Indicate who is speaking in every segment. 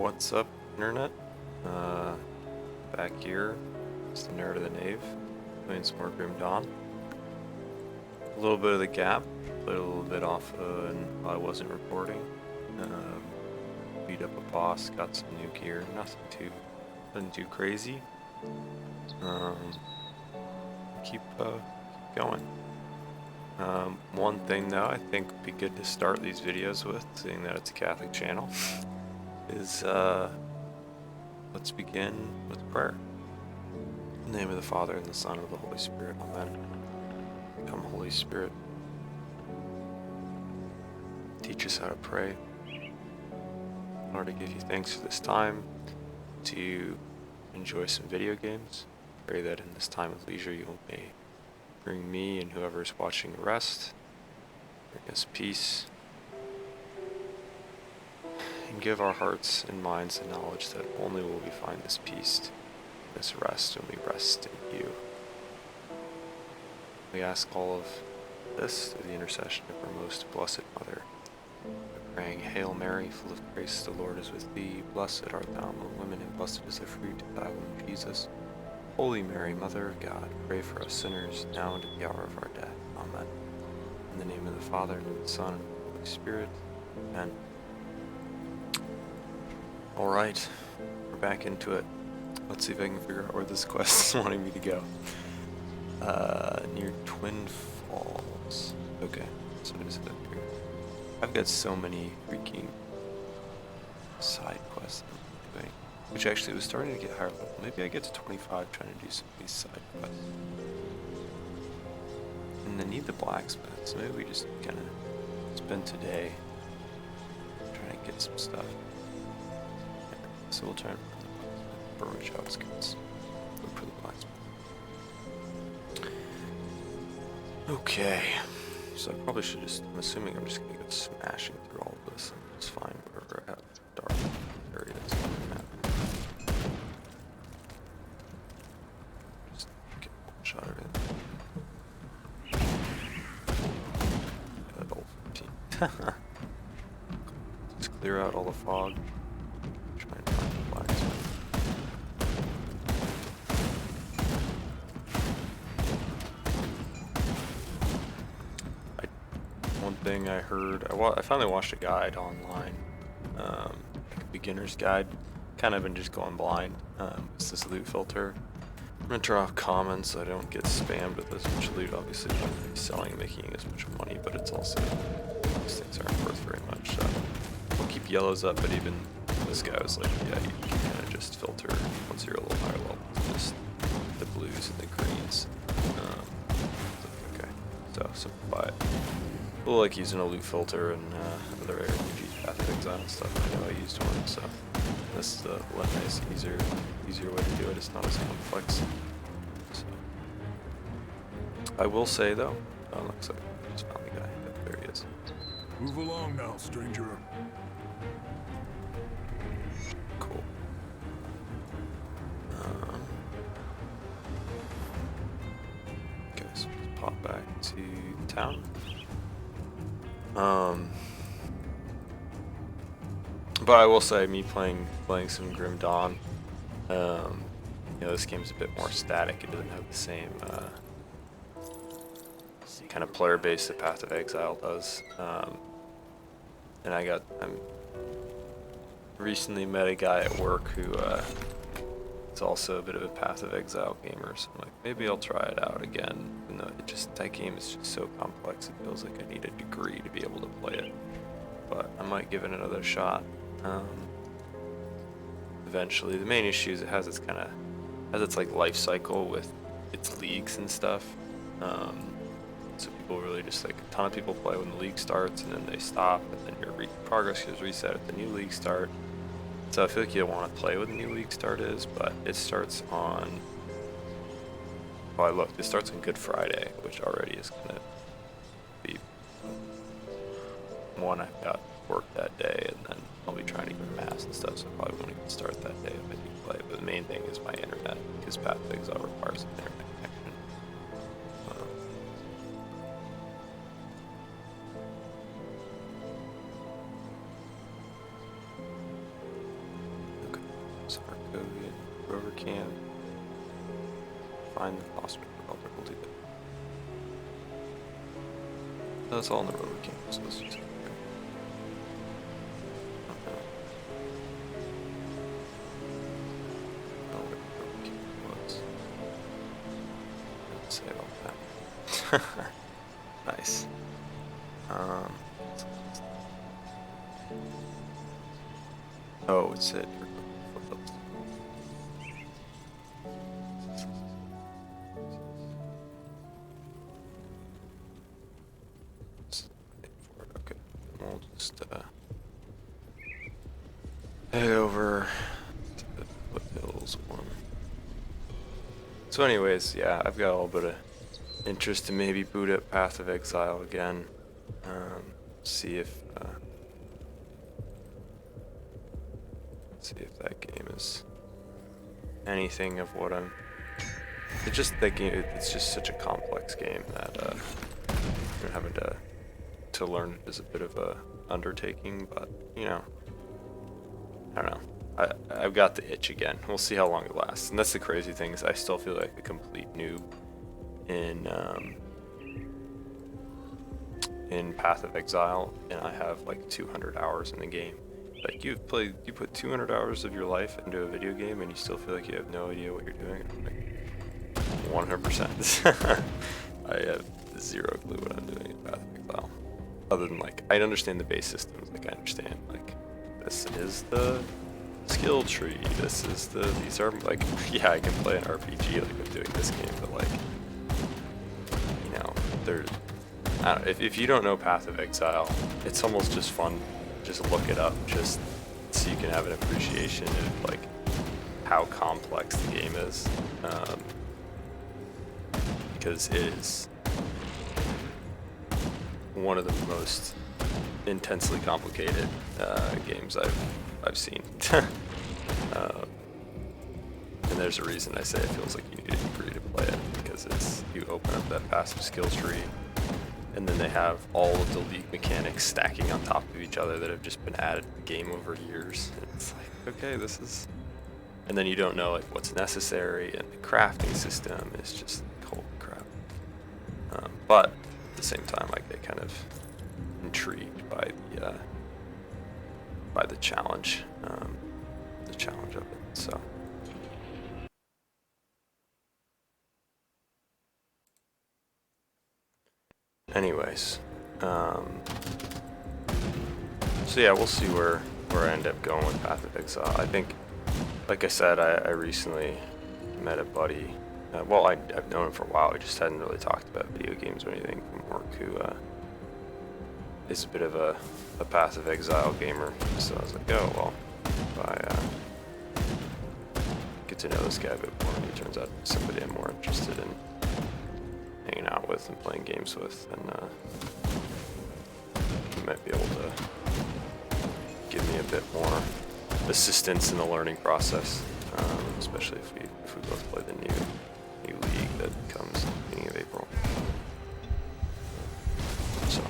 Speaker 1: What's up, internet? Back here, it's the nerd of the Nave, playing some more Grim Dawn. A little bit of the gap, played a little bit off and I wasn't recording. Beat up a boss, got some new gear, nothing too crazy. Keep going. One thing though I think would be good to start these videos with, seeing that it's a Catholic channel, is let's begin with prayer. In the name of the Father, and the Son, and of the Holy Spirit. Amen. Come, Holy Spirit. Teach us how to pray. Lord, I give you thanks for this time to enjoy some video games. Pray that in this time of leisure you may bring me and whoever is watching rest, bring us peace, and give our hearts and minds the knowledge that only will we find this peace, this rest, when we rest in you. We ask all of this through the intercession of our most blessed Mother. We're praying, Hail Mary, full of grace, the Lord is with thee. Blessed art thou among women, and blessed is the fruit of thy womb, Jesus. Holy Mary, Mother of God, pray for us sinners, now and at the hour of our death. Amen. In the name of the Father, and of the Son, and of the Holy Spirit. Amen. Alright, we're back into it. Let's see if I can figure out where this quest is wanting me to go. Near Twin Falls. Okay, so it is up here. I've got so many freaking side quests that I'm doing, which actually was starting to get higher level. Maybe I get to 25 trying to do some of these side quests. And I need the blacksmith, so maybe we just kind of spend today trying to get some stuff. So we'll try and find the blacksmith. Burridge outskirts. Look for the blacksmith. Okay. So I probably should just, I'm assuming I'm just going to go smashing through all of this and just find where we're at dark areas on the map. Just get one shot at it. That old 15. Just clear out all the fog. Try and find the blacksmith. One thing I heard, I finally watched a guide online, like a beginner's guide. Kind of been just going blind. It's this loot filter. I'm gonna turn off common so I don't get spammed with as much loot. Obviously, I'm not selling and making as much money, but it's also, these things aren't worth very much. So I'll keep yellows up, but even this guy was like, yeah, you can kind of just filter once you're a little higher level, just the blues and the greens. Okay, so simplify it. I like using a loot filter and other RPG Path of Exile and stuff. I know I used one, so this is a nice, easier way to do it. It's not as complex. So I will say though, looks like I just found the guy. Yep, there he is.
Speaker 2: Move along now, stranger.
Speaker 1: Cool. Okay, so let's pop back to town. But I will say, me playing some Grim Dawn, you know, this game's a bit more static. It doesn't have the same kind of player base that Path of Exile does. And I recently met a guy at work who is also a bit of a Path of Exile gamer. So I'm like, maybe I'll try it out again. Even though that game is just so complex, it feels like I need a degree to be able to play it. But I might give it another shot. Eventually, the main issue is it has its like life cycle with its leagues and stuff. So people really just, like, a ton of people play when the league starts and then they stop, and then your progress gets reset at the new league start. So I feel like you don't want to play when the new league start is, but it starts on. Oh, I looked. It starts on Good Friday, which already is gonna be one I've got work that day, and then I'll be trying to get mass and stuff, so I probably won't even start that day if I do play. But the main thing is my internet, because Path of Exile requires an internet connection. Go get Rover Camp. Find the foster developer. We'll do that. That's all in the Rover Camp. So let's just say all that. Nice. Oh, it said okay. We'll just head over to the foothills one. So anyways, yeah, I've got a little bit of interest to maybe boot up Path of Exile again. See if that game is anything of what I'm. It's just thinking it's just such a complex game that having to learn it is a bit of a undertaking. But you know, I don't know. I've got the itch again. We'll see how long it lasts. And that's the crazy thing is I still feel like a complete noob in Path of Exile, and I have like 200 hours in the game. Like you put 200 hours of your life into a video game, and you still feel like you have no idea what you're doing. I'm like 100%. I have zero clue what I'm doing in Path of Exile, other than like I understand the base systems. Like I understand like this is the skill tree. These are like yeah, I can play an RPG like I'm doing this game, but like you know there's. I don't know, if you don't know Path of Exile, it's almost just fun. Just look it up, just so you can have an appreciation of like how complex the game is, because it is one of the most intensely complicated games I've seen. And there's a reason I say it feels like you need a degree to play it, because it's you open up that passive skill tree. And then they have all of the league mechanics stacking on top of each other that have just been added to the game over years. And it's like, okay, this is... And then you don't know like what's necessary, and the crafting system is just holy crap. But at the same time, I get kind of intrigued by the challenge of it. So. Anyways, so yeah, we'll see where I end up going with Path of Exile. I think, like I said, I recently met a buddy. Well, I've known him for a while. We just hadn't really talked about video games or anything from work. Who is a bit of a Path of Exile gamer. So I was like, oh well, if I get to know this guy a bit more, and he turns out to be somebody I'm more interested in hanging out with and playing games with, and he might be able to give me a bit more assistance in the learning process, especially if we both play the new league that comes at the beginning of April. So,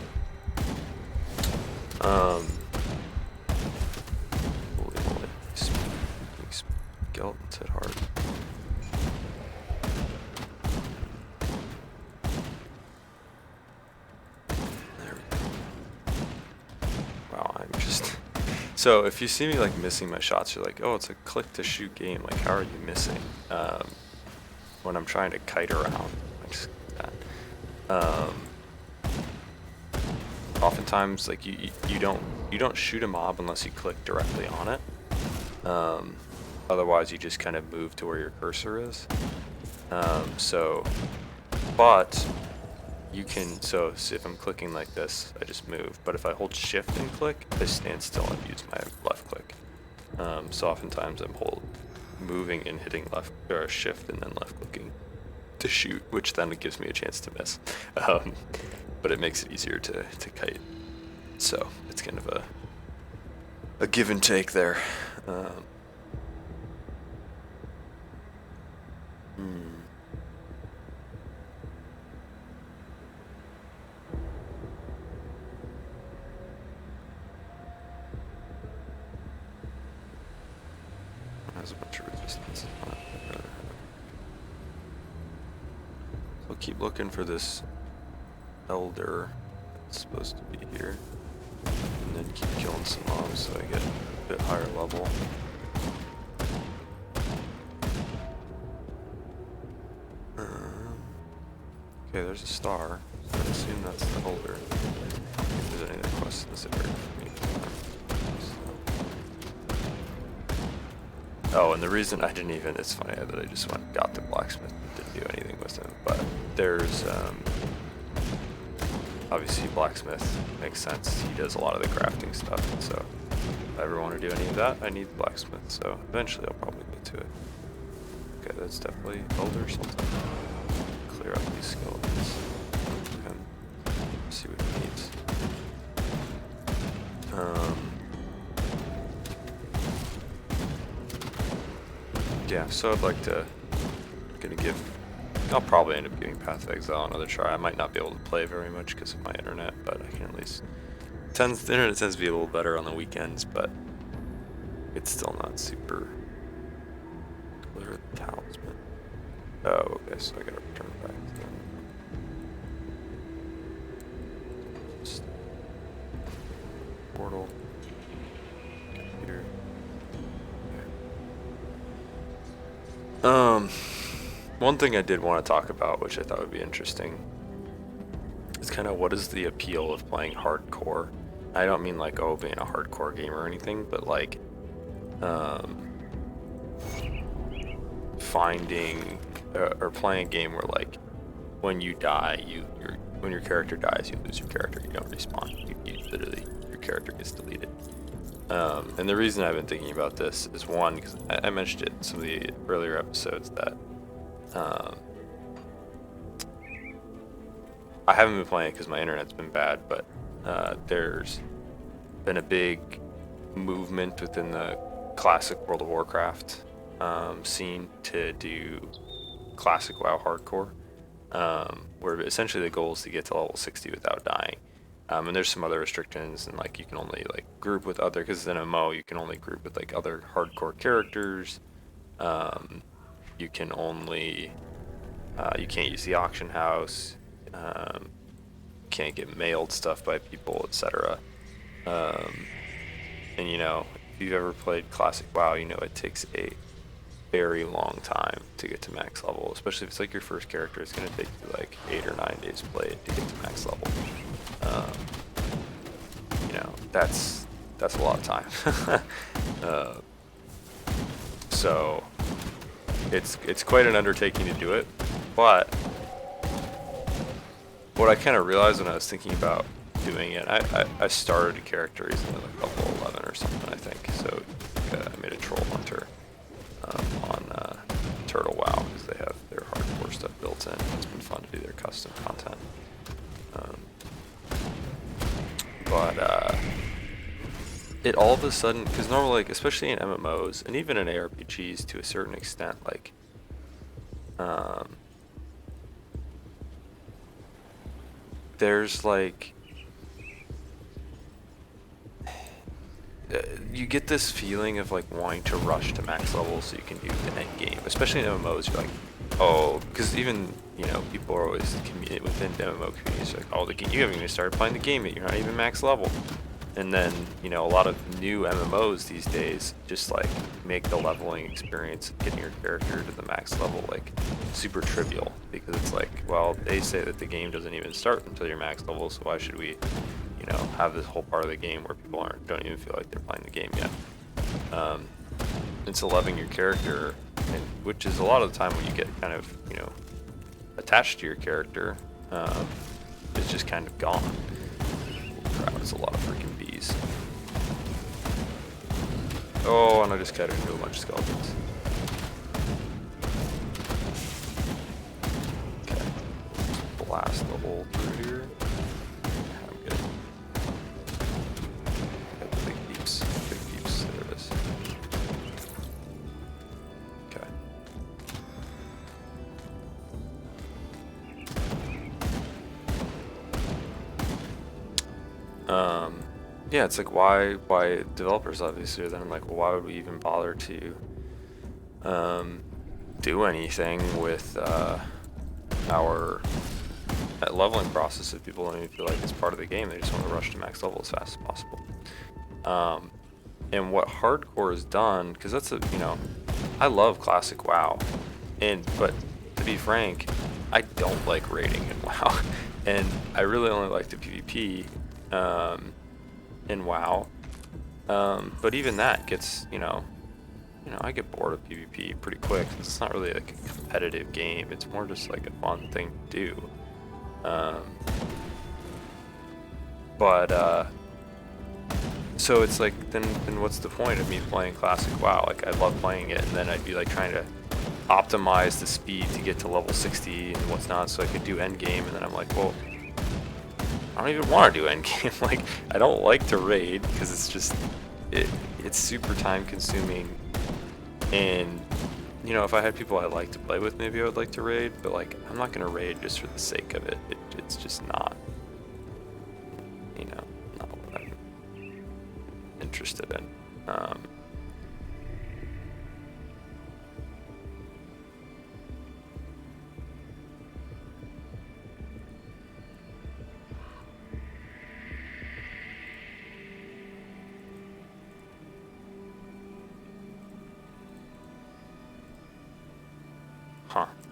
Speaker 1: holy moly, skeletons hit hard. So if you see me like missing my shots, you're like, oh, it's a click to shoot game. Like, how are you missing? When I'm trying to kite around, I just that. Oftentimes, like you don't shoot a mob unless you click directly on it. Otherwise, you just kind of move to where your cursor is. But you can, so if I'm clicking like this, I just move. But if I hold shift and click, I stand still and use my left click. So oftentimes I'm moving and hitting left or shift and then left clicking to shoot, which then gives me a chance to miss. But it makes it easier to kite. So it's kind of a give and take there. has a bunch of resistance on it. So keep looking for this elder that's supposed to be here. And then keep killing some mobs so I get a bit higher level. Okay, there's a star. So I assume that's the holder. If there's any other quests in this area for me. Oh, and the reason I didn't even, it's funny that I just went and got the blacksmith and didn't do anything with him, but there's, obviously blacksmith makes sense. He does a lot of the crafting stuff, and so if I ever want to do any of that, I need the blacksmith, so eventually I'll probably get to it. Okay, that's definitely elder or something. Clear up these skeletons and see what he needs. Yeah, so I'd like to, I'll probably end up giving Path of Exile another try. I might not be able to play very much because of my internet, but I can at least, the internet tends to be a little better on the weekends, but it's still not super clear. Talisman. Oh, okay, so I gotta return back to them. Just portal. Computer. Okay. One thing I did want to talk about, which I thought would be interesting, is kind of what is the appeal of playing hardcore. I don't mean like, oh, being a hardcore gamer or anything, but like, finding or playing a game where like when you die, when your character dies, you lose your character. You don't respawn. You literally, your character gets deleted. And the reason I've been thinking about this is one, because I mentioned it in some of the earlier episodes that I haven't been playing it because my internet's been bad, but there's been a big movement within the classic World of Warcraft scene to do classic WoW hardcore, where essentially the goal is to get to level 60 without dying. And there's some other restrictions, and like you can only like group with other, because it's an MMO, you can only group with like other hardcore characters. You can only, you can't use the auction house, can't get mailed stuff by people, etc. And you know, if you've ever played classic WoW, you know it takes a very long time to get to max level, especially if it's like your first character. It's going to take you like 8 or 9 days to play it to get to max level. You know, that's a lot of time. So it's quite an undertaking to do it, but what I kind of realized when I was thinking about doing it, I started a character recently, like level 11 or something, I think. So I made a troll hunter on Turtle WoW, because they have their hardcore stuff built in. It's been fun to do their custom content. But it all of a sudden, because normally, like, especially in MMOs and even in ARPGs to a certain extent, like, there's like, you get this feeling of like wanting to rush to max level so you can do the end game, especially in MMOs. You're like, oh, because even, you know, people are always within MMO communities like, oh, you haven't even started playing the game yet, you're not even max level. And then, you know, a lot of new MMOs these days just like make the leveling experience, getting your character to the max level, like super trivial, because it's like, well, they say that the game doesn't even start until you're max level, so why should we, you know, have this whole part of the game where people don't even feel like they're playing the game yet. It's leveling your character, and which is a lot of the time when you get kind of, you know, attached to your character, it's just kind of gone. Crap, it's a lot of freaking bees. Oh, and I just got into a bunch of skeletons. Okay, let's blast the hole through here. I'm good. Got the big deeps, there it is. Okay. Yeah, it's like why developers obviously are then like, well, why would we even bother to do anything with our leveling process if people don't even feel like it's part of the game. They just want to rush to max level as fast as possible. And what hardcore has done, because that's I love classic WoW, but to be frank, I don't like raiding in WoW, and I really only like the PvP in WoW. But even that gets I get bored of PvP pretty quick. It's not really like a competitive game. It's more just like a fun thing to do. So it's like, then what's the point of me playing classic WoW? Like, I love playing it, and then I'd be like trying to optimize the speed to get to level 60 and what's not, so I could do end game. And then I'm like, well, I don't even want to do end game. Like, I don't like to raid because it's just it's super time consuming. And if I had people I like to play with, maybe I would like to raid, but like, I'm not gonna raid just for the sake of it. It's just not not what I'm interested in.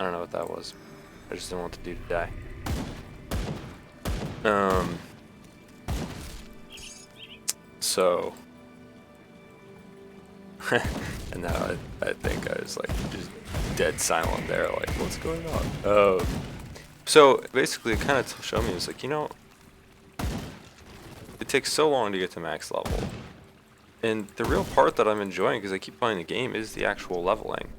Speaker 1: I don't know what that was. I just didn't want the dude to die. So and now I think I was like just dead silent there, like, what's going on? So basically it kind of showed me, it's like, it takes so long to get to max level, and the real part that I'm enjoying, because I keep playing the game, is the actual leveling.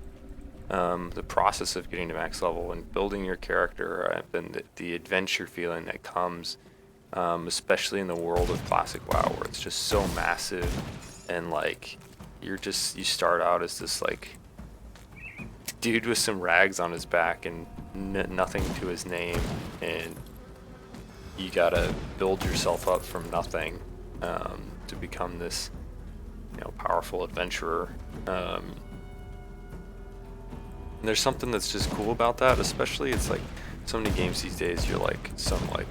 Speaker 1: The process of getting to max level and building your character, and the adventure feeling that comes, especially in the world of classic WoW, where it's just so massive, and like you start out as this like dude with some rags on his back and nothing to his name, and you gotta build yourself up from nothing to become this powerful adventurer. And there's something that's just cool about that, especially it's like so many games these days, you're like some like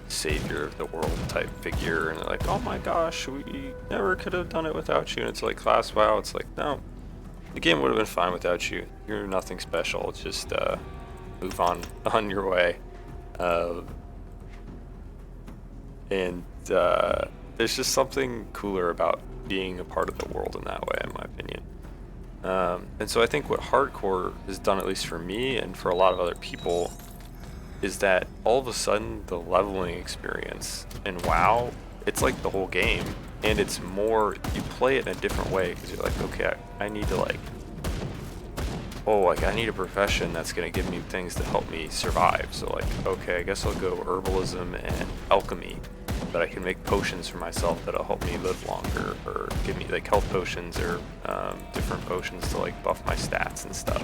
Speaker 1: savior of the world type figure, and they're like, oh my gosh, we never could have done it without you. And it's like, class WoW, it's like, no, the game would have been fine without you. You're nothing special. It's just move on your way. And there's just something cooler about being a part of the world in that way, in my opinion. And so I think what hardcore has done, at least for me and for a lot of other people, is that all of a sudden the leveling experience in WoW, it's like the whole game, and it's more, you play it in a different way, because you're like, okay, I need to I need a profession that's going to give me things to help me survive. So like, okay, I guess I'll go herbalism and alchemy, but I can make potions for myself that'll help me live longer, or give me like health potions, or different potions to like buff my stats and stuff,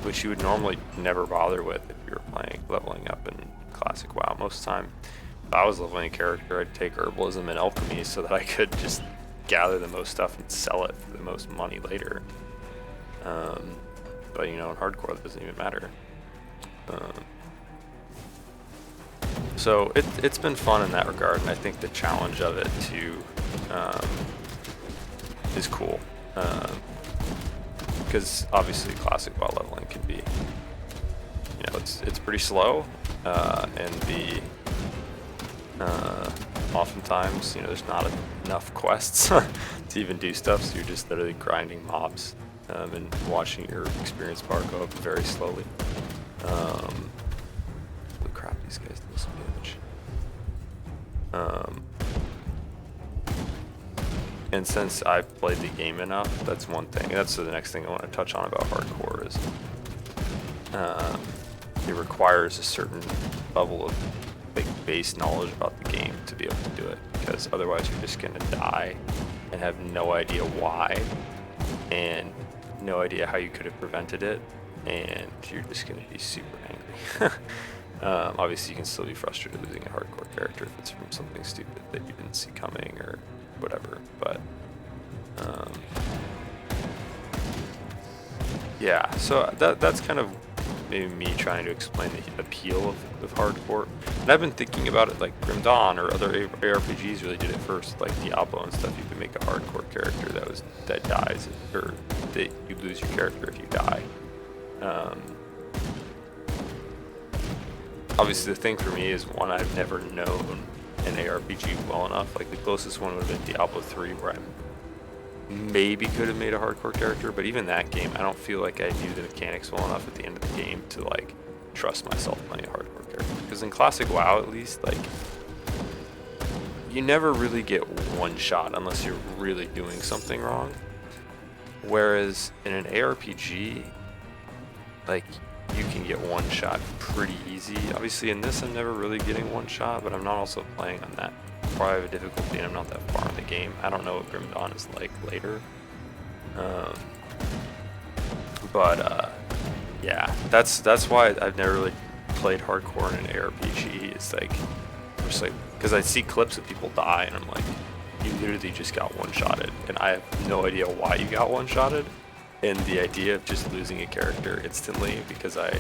Speaker 1: which you would normally never bother with if you were leveling up in classic WoW. Most of the time, if I was leveling a character, I'd take herbalism and alchemy so that I could just gather the most stuff and sell it for the most money later. But in hardcore, that doesn't even matter. So it's been fun in that regard, and I think the challenge of it too is cool, because obviously classic WoW leveling can be, it's pretty slow, and oftentimes there's not enough quests to even do stuff, so you're just literally grinding mobs and watching your experience bar go up very slowly. Holy crap, these guys do some damage. And since I've played the game enough, that's one thing. And that's the next thing I want to touch on about hardcore is it requires a certain level of base knowledge about the game to be able to do it, because otherwise you're just going to die and have no idea why, and no idea how you could have prevented it, and you're just going to be super angry. Obviously you can still be frustrated losing a hardcore character if it's from something stupid that you didn't see coming or whatever, but Yeah, so that's kind of maybe me trying to explain the appeal of hardcore. And I've been thinking about it like Grim Dawn or other ARPGs really did it first, like Diablo and stuff. You can make a hardcore character that dies, or that you lose your character if you die. Obviously, the thing for me is one, I've never known an ARPG well enough. Like the closest one would have been Diablo 3, where I maybe could have made a hardcore character, but even that game, I don't feel like I knew the mechanics well enough at the end of the game to like trust myself playing a hardcore character. Because in classic WoW, at least, like you never really get one shot unless you're really doing something wrong. Whereas in an ARPG, like you can get one shot pretty easy. Obviously in this I'm never really getting one shot, but I'm not also playing on that far of a difficulty and I'm not that far in the game. I don't know what Grim Dawn is like later. Yeah, that's why I've never really played hardcore in an ARPG. It's like, just like, because I see clips of people die and I'm like, you literally just got one-shotted and I have no idea why you got one-shotted. And the idea of just losing a character instantly because I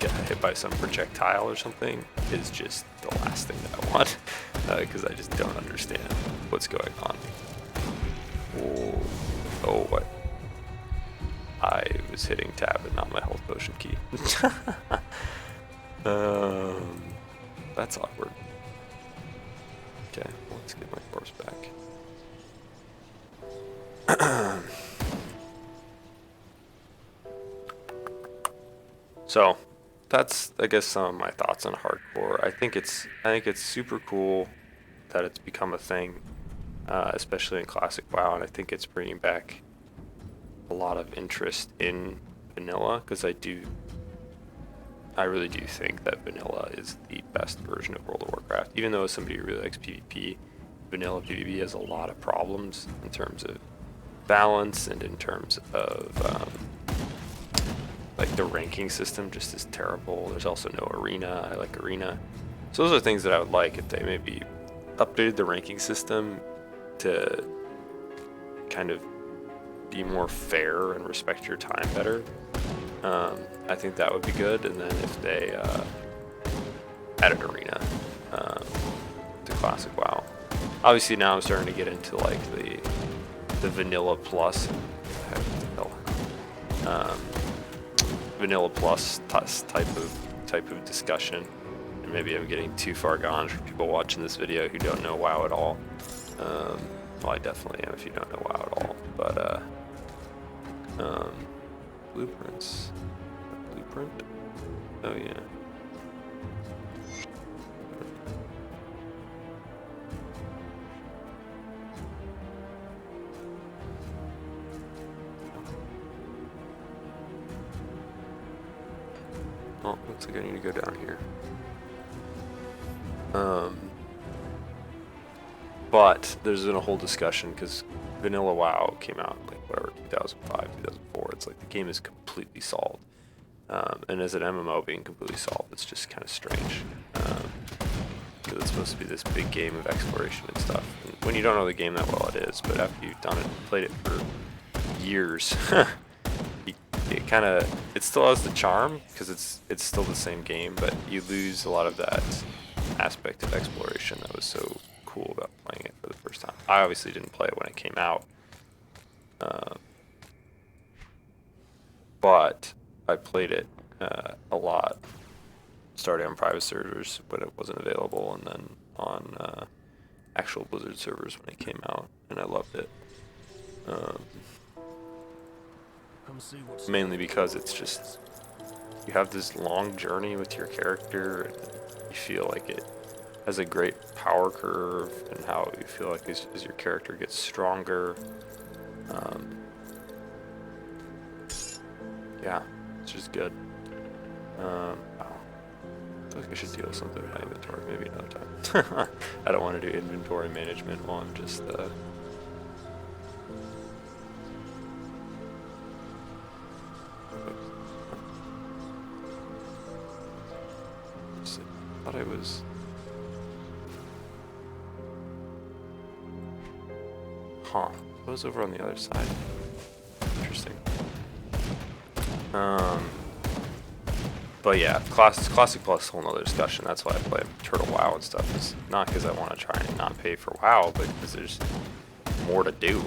Speaker 1: got hit by some projectile or something is just the last thing that I want, because I just don't understand what's going on. Oh, what? I was hitting tab and not my health potion key. That's awkward. Okay, let's get my corpse back. So that's, I guess, some of my thoughts on hardcore. I think it's super cool that it's become a thing, especially in classic WoW, and I think it's bringing back a lot of interest in vanilla, because I really do think that vanilla is the best version of World of Warcraft. Even though as somebody who really likes PvP, vanilla PvP has a lot of problems in terms of balance and in terms of like the ranking system just is terrible. There's also no arena. I like arena. So those are things that I would like if they maybe updated the ranking system to kind of be more fair and respect your time better. I think that would be good. And then if they added arena to classic WoW. Obviously now I'm starting to get into like the vanilla plus. Vanilla plus type of discussion, and maybe I'm getting too far gone for people watching this video who don't know WoW at all. Well, I definitely am if you don't know WoW at all. But blueprints, blueprint. Oh yeah. Oh, looks like I need to go down here. But there's been a whole discussion because Vanilla WoW came out like whatever 2005, 2004. It's like the game is completely solved, and as an MMO being completely solved, it's just kind of strange. Because it's supposed to be this big game of exploration and stuff. And when you don't know the game that well, it is. But after you've done it, played it for years. It still has the charm because it's still the same game, but you lose a lot of that aspect of exploration that was so cool about playing it for the first time. I obviously didn't play it when it came out, but I played it a lot, starting on private servers when it wasn't available, and then on actual Blizzard servers when it came out, and I loved it. Mainly because it's just, you have this long journey with your character, and you feel like it has a great power curve, and how you feel like as your character gets stronger. Yeah, it's just good. I feel like I should deal with something with my inventory, maybe another time. I don't want to do inventory management while I'm just I thought I was. Huh. It was over on the other side. Interesting. Um, but yeah, Classic Plus, whole nother discussion. That's why I play Turtle WoW and stuff. It's not because I want to try and not pay for WoW, but because there's more to do.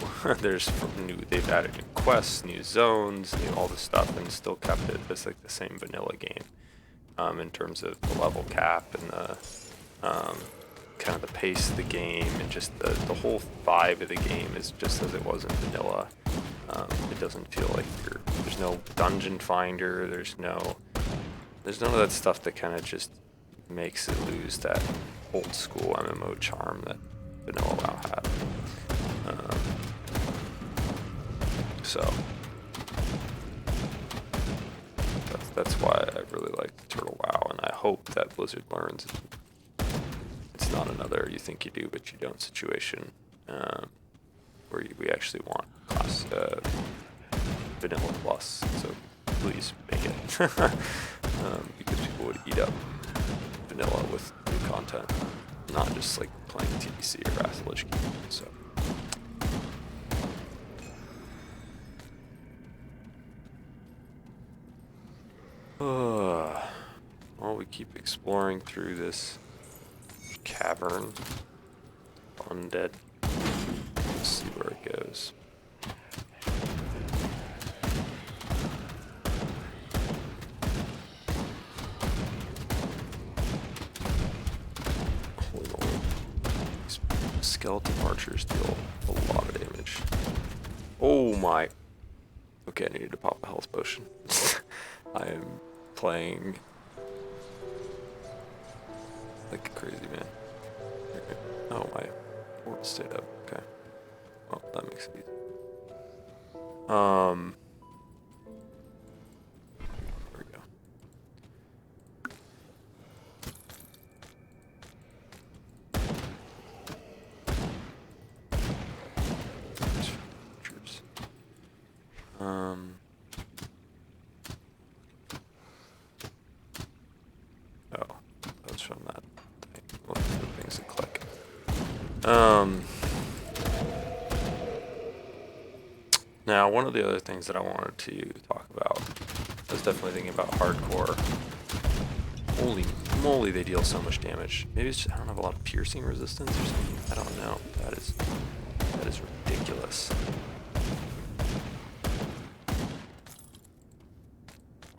Speaker 1: They've added new quests, new zones, all this stuff, and still kept it just like the same vanilla game. In terms of the level cap and the kind of the pace of the game, and just the whole vibe of the game is just as it was in vanilla. It doesn't feel like there's no dungeon finder, there's none of that stuff that kind of just makes it lose that old school MMO charm that vanilla WoW had. So that's why I really like Turtle WoW, and I hope that Blizzard learns it's not another you think you do but you don't situation, where we actually want vanilla plus. So please make it, because people would eat up vanilla with new content, not just like playing TBC or Wrath of the Lich King. So. Well, we keep exploring through this cavern. Undead. Let's see where it goes. Holy moly. These skeleton archers deal a lot of damage. Oh my. Okay, I needed to pop a health potion. I am playing like a crazy man. Oh, my port stayed up. Okay. Well, that makes it easy. There we go. Troops. Oh, that's from that thing. One of the things that click. Now, one of the other things that I wanted to talk about, I was definitely thinking about hardcore. Holy moly, they deal so much damage. Maybe it's just, I don't have a lot of piercing resistance or something. I don't know. That is ridiculous.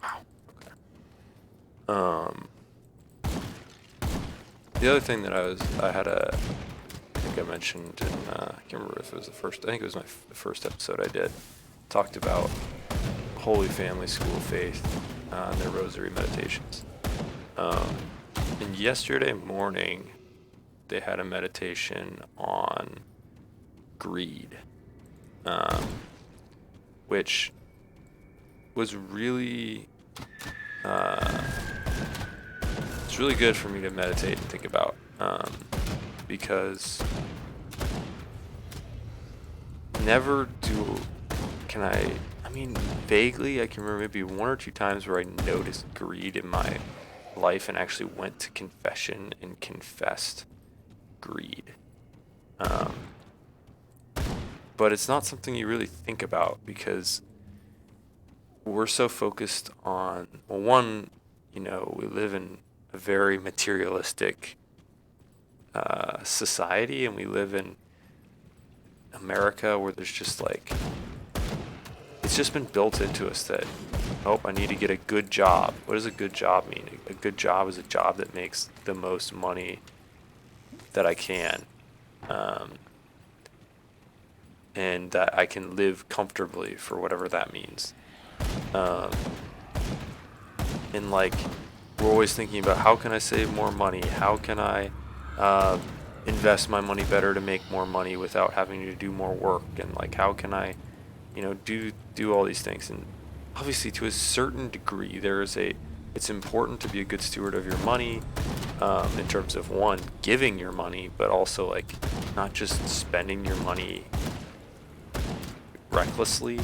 Speaker 1: Wow. Okay. The other thing that I think I mentioned in, I can't remember if it was the first, I think it was the first episode I did, talked about Holy Family School of Faith and their rosary meditations. And yesterday morning, they had a meditation on greed, which was really, it's really good for me to meditate and think about, because never I mean, vaguely I can remember maybe one or two times where I noticed greed in my life and actually went to confession and confessed greed. But it's not something you really think about because we're so focused on, well, one, we live in a very materialistic society, and we live in America where there's just like, it's just been built into us that, oh, I need to get a good job. What does a good job mean? A good job is a job that makes the most money that I can, and that I can live comfortably for whatever that means. And like, we're always thinking about how can I save more money? How can I invest my money better to make more money without having to do more work? And like, how can I, do all these things? And obviously, to a certain degree, it's important to be a good steward of your money, in terms of, one, giving your money, but also like not just spending your money recklessly,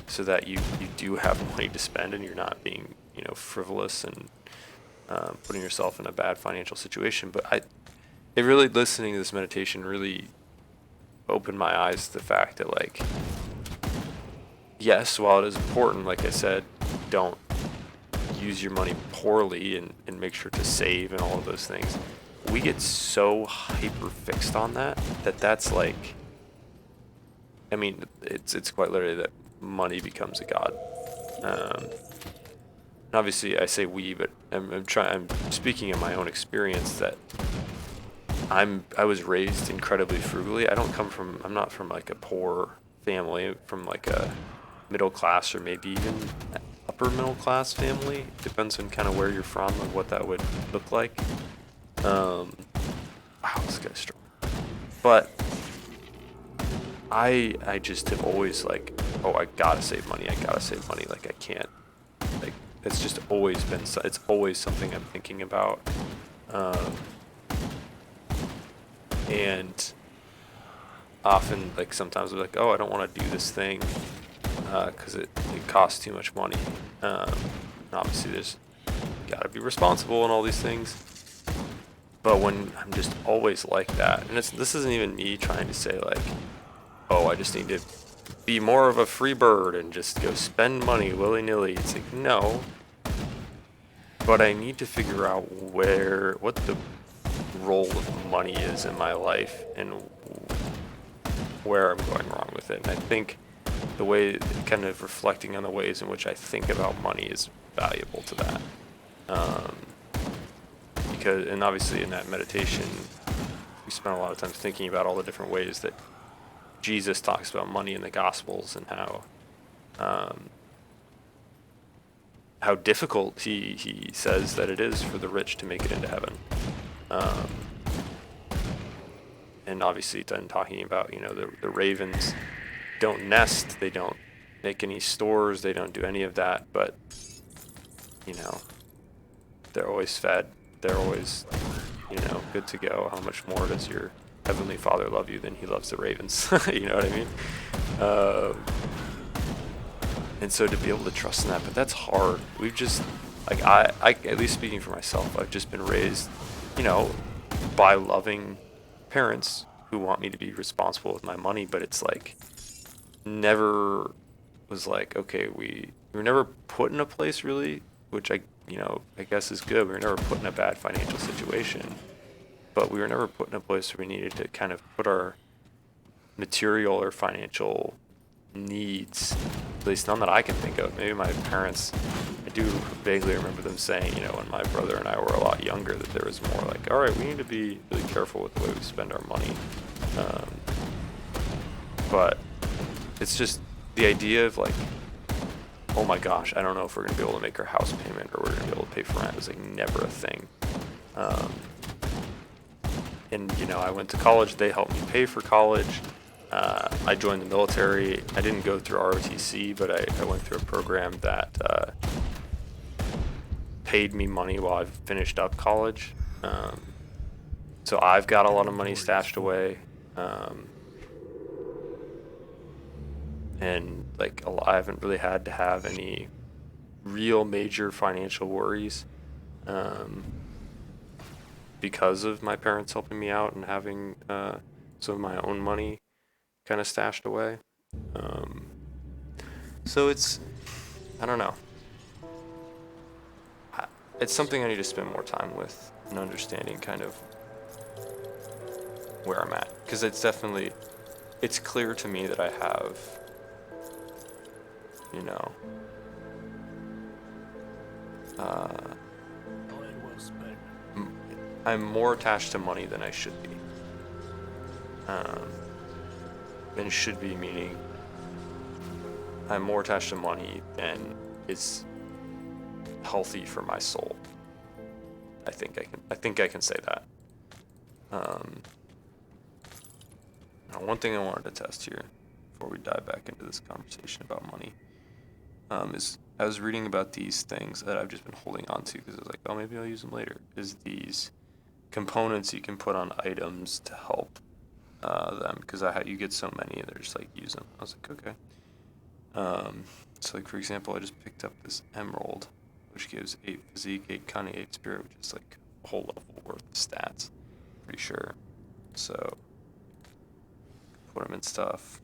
Speaker 1: so that you do have money to spend and you're not being frivolous and putting yourself in a bad financial situation. But it really, listening to this meditation really opened my eyes to the fact that, like, yes, while it is important, like I said, don't use your money poorly and make sure to save and all of those things. We get so hyper fixed on that's like, I mean, it's quite literally that money becomes a god. And obviously, I say we, but I'm speaking in my own experience that I was raised incredibly frugally. I'm not from like a poor family, from like a middle class or maybe even upper middle class family. Depends on kind of where you're from and what that would look like. Wow, this guy's strong. But I just have always like, oh, I gotta save money. I gotta save money. Like I can't. Like it's just always been. It's always something I'm thinking about. And often, like sometimes I'm like, oh, I don't want to do this thing because it costs too much money. And obviously, there's gotta be responsible and all these things. But when I'm just always like that, and this isn't even me trying to say like, oh, I just need to be more of a free bird and just go spend money willy-nilly. It's like, no. But I need to figure out what the role of money is in my life and where I'm going wrong with it. And I think the way, kind of reflecting on the ways in which I think about money is valuable to that. And obviously in that meditation, we spent a lot of time thinking about all the different ways that Jesus talks about money in the Gospels and how difficult he says that it is for the rich to make it into heaven. And obviously then talking about, the ravens don't nest, they don't make any stores, they don't do any of that, but, they're always fed, they're always, good to go. How much more does your Heavenly Father love you than he loves the ravens? You know what I mean? And so to be able to trust in that, but that's hard. We've just, like, I at least speaking for myself, I've just been raised, by loving parents who want me to be responsible with my money, but it's like, never was like, okay, we were never put in a place really, which I guess is good. We were never put in a bad financial situation, but we were never put in a place where we needed to kind of put our material or financial needs, at least none that I can think of. Maybe my parents, I do vaguely remember them saying, when my brother and I were a lot younger, that there was more like, all right, we need to be really careful with the way we spend our money. But it's just the idea of like, oh my gosh, I don't know if we're going to be able to make our house payment or we're going to be able to pay for rent. It's like never a thing. And, I went to college. They helped me pay for college. I joined the military. I didn't go through ROTC, but I went through a program that paid me money while I finished up college. So I've got a lot of money stashed away. And like I haven't really had to have any real major financial worries because of my parents helping me out and having some of my own money kind of stashed away. So I don't know. It's something I need to spend more time with and understanding kind of where I'm at. Because it's clear to me that I have, I'm more attached to money than I should be. And should be meaning I'm more attached to money than is healthy for my soul. I think I can say that. Now one thing I wanted to test here before we dive back into this conversation about money is I was reading about these things that I've just been holding on to because I was like, oh, maybe I'll use them later. Is these components you can put on items to help them, because you get so many, they're just like, use them. I was like, okay. So like for example, I just picked up this emerald, which gives 8 physique, 8 cunning, 8 spirit, which is like a whole level worth of stats, pretty sure. So put them in stuff.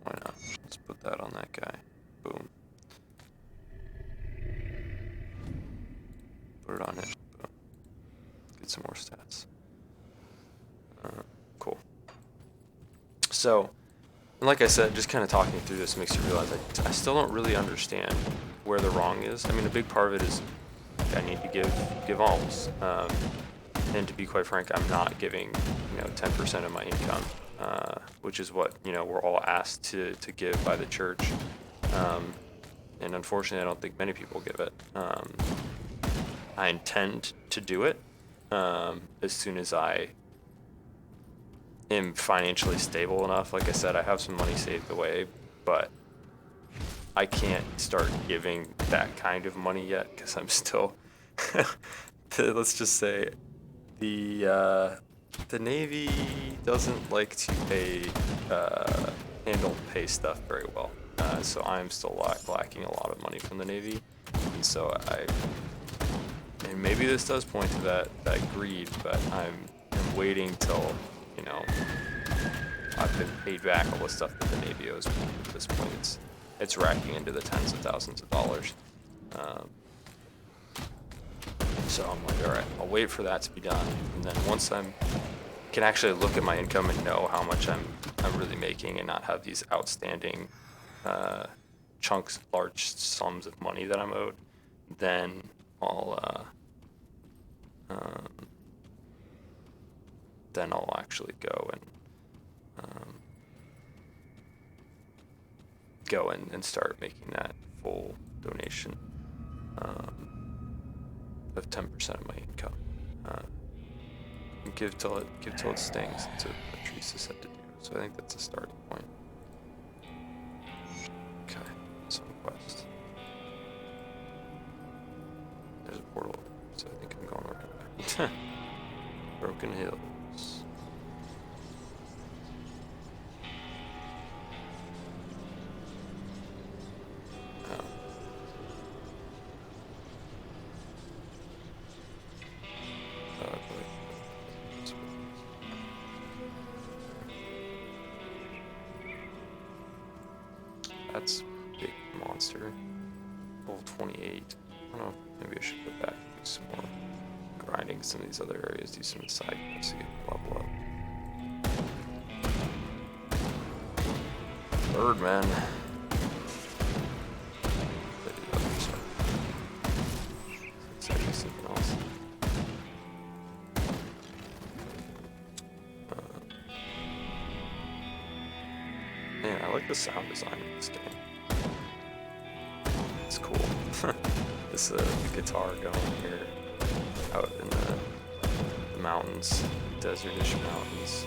Speaker 1: Why not? Let's put that on that guy. Boom. Put it on it. Boom. Get some more stats. Cool. So, and like I said, just kind of talking through this makes you realize I still don't really understand where the wrong is. I mean, a big part of it is I need to give alms. And to be quite frank, I'm not giving 10% of my income, which is what we're all asked to give by the church. And unfortunately, I don't think many people give it. I intend to do it as soon as I am financially stable enough. Like I said, I have some money saved away, but I can't start giving that kind of money yet because I'm still, let's just say, the Navy doesn't like to handle pay stuff very well. So I'm still lacking a lot of money from the Navy, and so and maybe this does point to that greed, but I'm waiting till I've been paid back all the stuff that the Navy owes me. At this point, it's racking into the tens of thousands of dollars. So I'm like, all right, I'll wait for that to be done, and then once can actually look at my income and know how much I'm really making, and not have these outstanding chunks, large sums of money that I'm owed, then I'll actually go and start making that full donation of 10% of my income. And give till it stings. That's what Teresa said to do. So I think that's a starting point. Okay, some quest. There's a portal, so I think I'm going the right way. Broken Hills. That's a big monster. Level 28. I don't know, maybe I should go back and do some more grinding some of these other areas, do some side quests to get the level up. Birdman. Something else. Man, I like the sound design of this game. It's cool. This guitar going here out in the mountains, desertish mountains.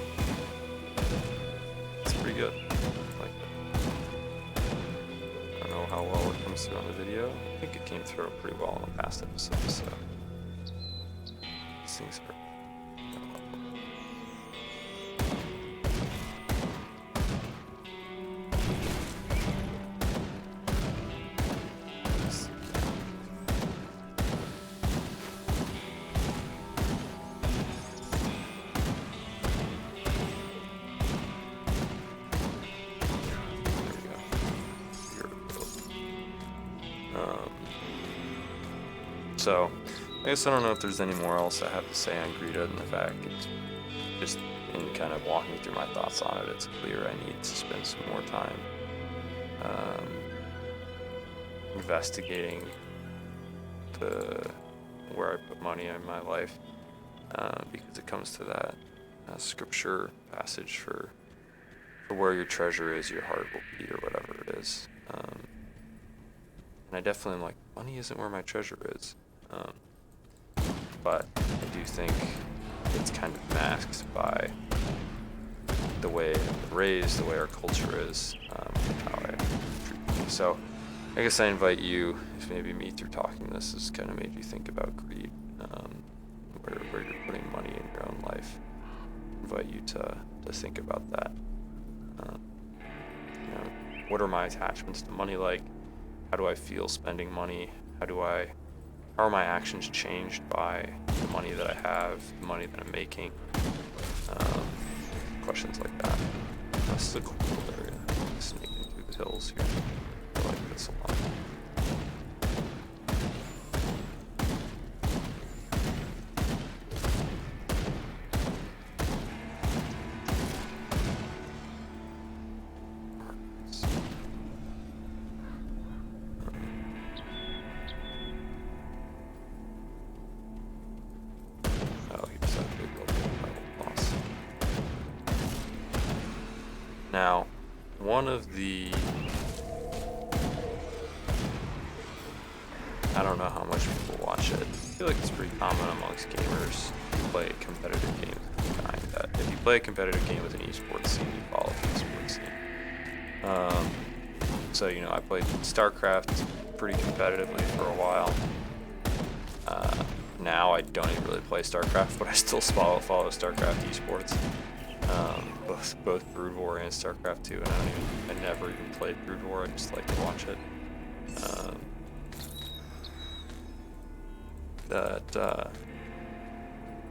Speaker 1: It's pretty good. I like it. I don't know how well it comes through on the video. I think it came through pretty well in the past episodes, so these things are. So, I guess I don't know if there's any more else I have to say on greed other than the fact it's just in kind of walking through my thoughts on it, it's clear I need to spend some more time investigating where I put money in my life, because it comes to that scripture passage for where your treasure is, your heart will be, or whatever it is. And I definitely am like, money isn't where my treasure is. But I do think it's kind of masked by the way I'm raised, the way our culture is, how I treat people. So I guess I invite you, if maybe me through talking this has kind of made you think about greed, where you're putting money in your own life. I invite you to think about that. What are my attachments to money like? How do I feel spending money? How are my actions changed by the money that I have, the money that I'm making? Questions like that. That's a cool area. Snake. hills here. I like this a lot. Now, one of the, I don't know how much people watch it. I feel like it's pretty common amongst gamers who play competitive games of the kind that if you play a competitive game with an esports scene, you follow the esports scene. So, you know, I played StarCraft pretty competitively for a while. Now I don't even really play StarCraft, but I still follow StarCraft esports. Both Brood War and StarCraft 2, and I never even played Brood War. I just like to watch it.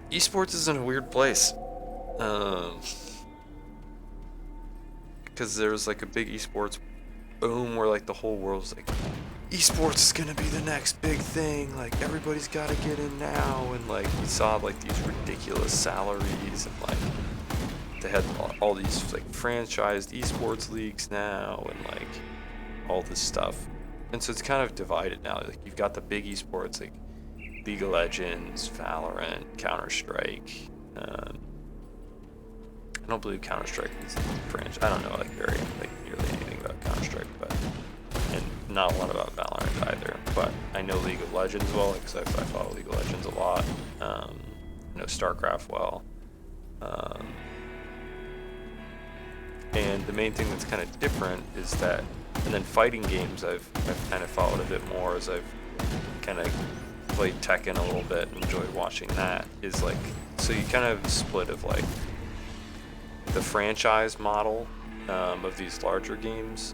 Speaker 1: Esports is in a weird place, because there's like a big esports boom where like the whole world's like, esports is gonna be the next big thing. Like everybody's got to get in now, and like you saw like these ridiculous salaries and like. They had all these like franchised esports leagues now and like all this stuff, and so it's kind of divided now. Like you've got the big esports like League of Legends, Valorant, Counter-Strike. I don't believe Counter-Strike is franchise. I don't know like nearly anything about Counter-Strike, but and not a lot about Valorant either. But I know League of Legends well because I follow League of Legends a lot. I know StarCraft well. And the main thing that's kind of different is that, and then fighting games I've kind of followed a bit more as I've kind of played Tekken a little bit and enjoyed watching that, is like, so you kind of split of like the franchise model of these larger games,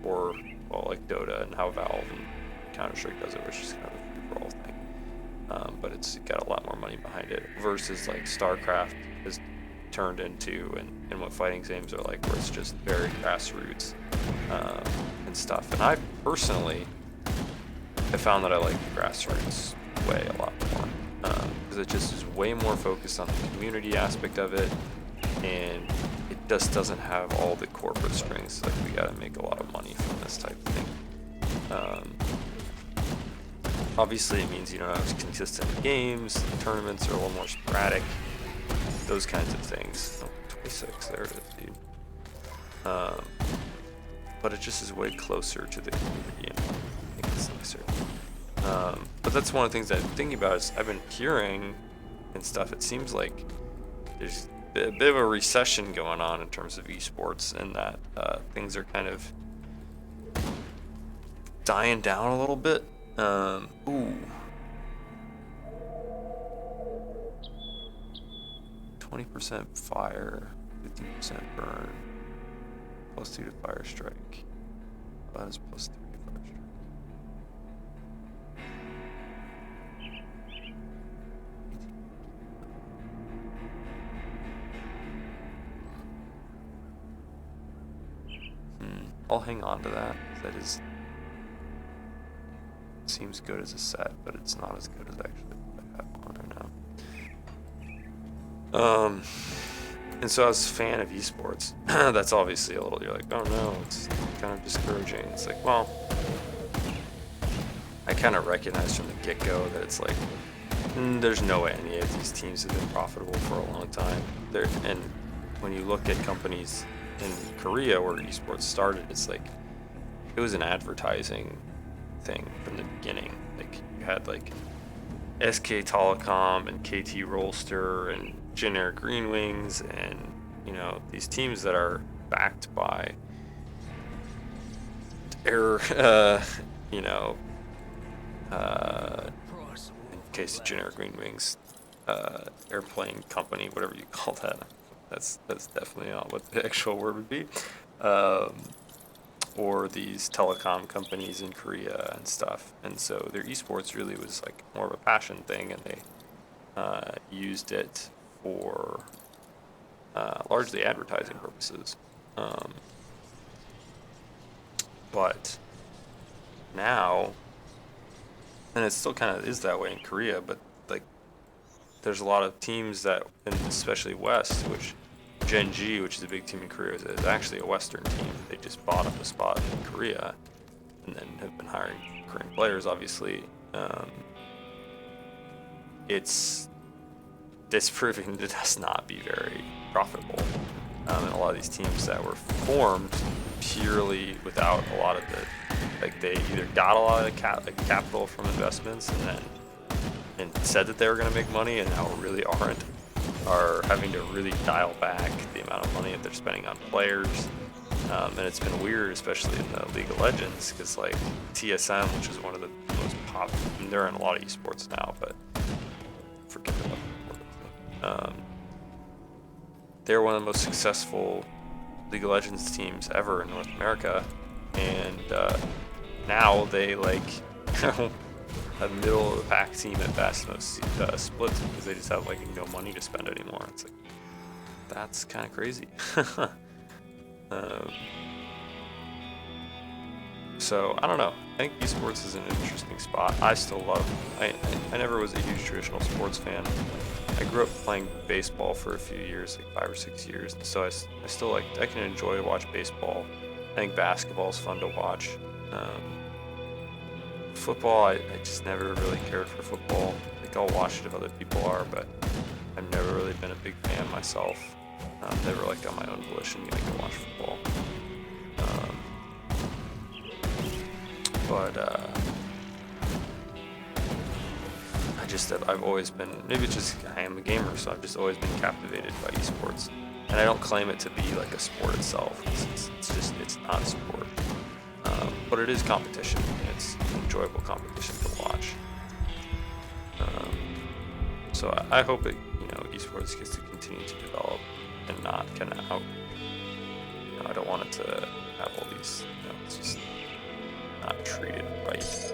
Speaker 1: or well like Dota and how Valve and Counter-Strike does it, which is kind of a free-for-all thing, but it's got a lot more money behind it, versus like StarCraft is turned into and what fighting games are like, where it's just very grassroots and stuff. And I personally have found that I like the grassroots way a lot more, because it just is way more focused on the community aspect of it, and it just doesn't have all the corporate strings like we gotta make a lot of money from this type of thing. Obviously it means you don't have consistent games, the tournaments are a little more sporadic, those kinds of things. Oh, 26, there it is, dude. But it just is way closer to the community, and I think it's nicer. But that's one of the things that I'm thinking about is I've been hearing and stuff, it seems like there's a bit of a recession going on in terms of esports, and that things are kind of dying down a little bit. Ooh. 20% fire, 50% burn, +2 to fire strike. That is +3 to fire strike. I'll hang on to that. That is seems good as a set, but it's not as good as actually what I have on there now. And so as a fan of esports, that's obviously a little, you're like, oh no, it's kind of discouraging. It's like, well, I kind of recognize from the get-go that it's like, there's no way any of these teams have been profitable for a long time. And when you look at companies in Korea where esports started, it's like, it was an advertising thing from the beginning. Like, you had like SK Telecom and KT Rolster and Generic Green Wings, and you know, these teams that are backed by in case of Generic Green Wings, airplane company, whatever you call that. That's definitely not what the actual word would be. Or these telecom companies in Korea and stuff. And so their esports really was like more of a passion thing, and they used it for largely advertising purposes. But now, and it still kind of is that way in Korea, but like there's a lot of teams that, and especially West, which Gen G, which is a big team in Korea, is actually a Western team. They just bought up a spot in Korea and then have been hiring Korean players, obviously. It's proving to just not be very profitable. And a lot of these teams that were formed purely without a lot of the, like they either got a lot of capital from investments and said that they were going to make money and now really aren't, are having to really dial back the amount of money that they're spending on players. And it's been weird, especially in the League of Legends, because like TSM, which is one of the most popular, they're in a lot of esports now, but forget about they're one of the most successful League of Legends teams ever in North America, and now they like a middle of the pack team at best, most splits, because they just have like no money to spend anymore. It's like, that's kind of crazy. So I don't know. I think esports is an interesting spot. I still love. I never was a huge traditional sports fan. I grew up playing baseball for a few years, like 5 or 6 years. And so I still like. I can enjoy watch baseball. I think basketball is fun to watch. Football, I just never really cared for football. Like I'll watch it if other people are, but I've never really been a big fan myself. Never like on my own volition, you know, go watch football. But I've always been, maybe it's just I am a gamer, so I've just always been captivated by esports. And I don't claim it to be like a sport itself. It's not a sport. But it is competition, and it's enjoyable competition to watch. So I hope it, you know, esports gets to continue to develop and not kind of out. You know, I don't want it to have all these, you know, it's just not treated right.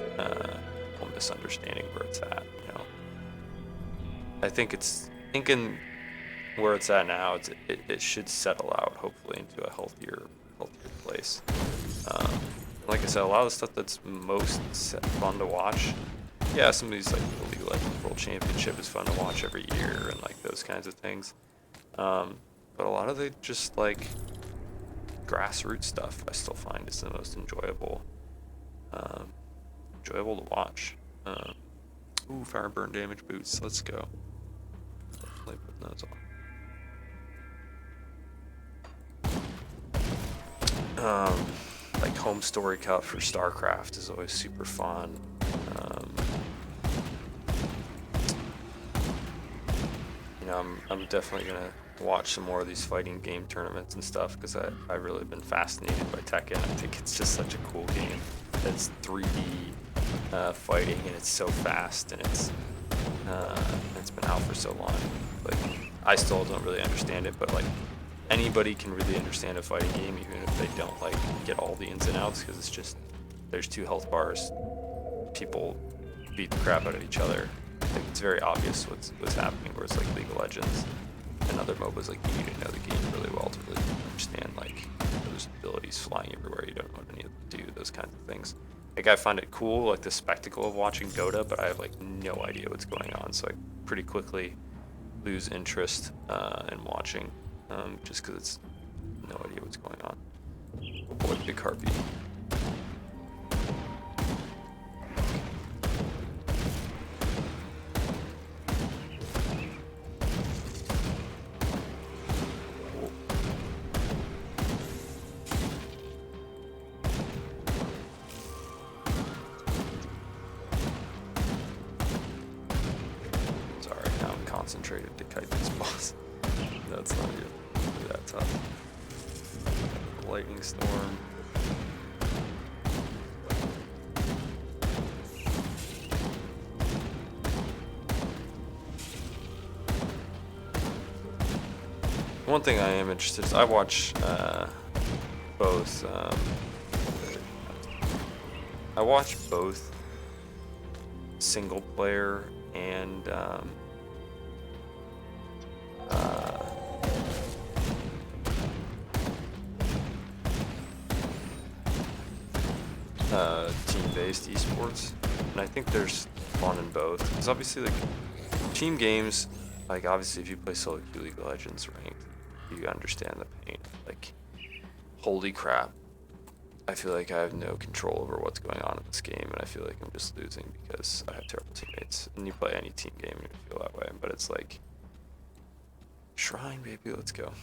Speaker 1: Or misunderstanding where it's at, you know. I think thinking where it's at now, it should settle out hopefully into a healthier place. Like I said, a lot of the stuff that's most fun to watch, yeah, some of these like the League of Legends World Championship is fun to watch every year and like those kinds of things. But a lot of the just like grassroots stuff I still find is the most enjoyable to watch. Ooh, fire and burn damage boots. Let's go. Definitely putting those on. Like home story cup for StarCraft is always super fun. You know, I'm definitely gonna watch some more of these fighting game tournaments and stuff because I've really been fascinated by Tekken. I think it's just such a cool game. It's 3D fighting and it's so fast and it's been out for so long. Like I still don't really understand it, but like anybody can really understand a fighting game even if they don't like get all the ins and outs because it's just there's 2 health bars, people beat the crap out of each other. Like it's very obvious what's happening, whereas like League of Legends and other MOBAs, like you need to know the game really well to really understand like those abilities flying everywhere. You don't know what any of them do, those kinds of things. Like I find it cool, like the spectacle of watching Dota, but I have like no idea what's going on, so I pretty quickly lose interest in watching, just because it's no idea what's going on. Oh boy, big heartbeat. Concentrated to kite this boss. That's not really that tough. Lightning storm. One thing I am interested in, I watch both. I watch both single player and team-based esports, and I think there's fun in both. Because obviously, like team games, like obviously if you play solo queue League of Legends ranked, you understand the pain. Like, holy crap, I feel like I have no control over what's going on in this game, and I feel like I'm just losing because I have terrible teammates. And you play any team game and you feel that way, but it's like, Shrine, baby, let's go.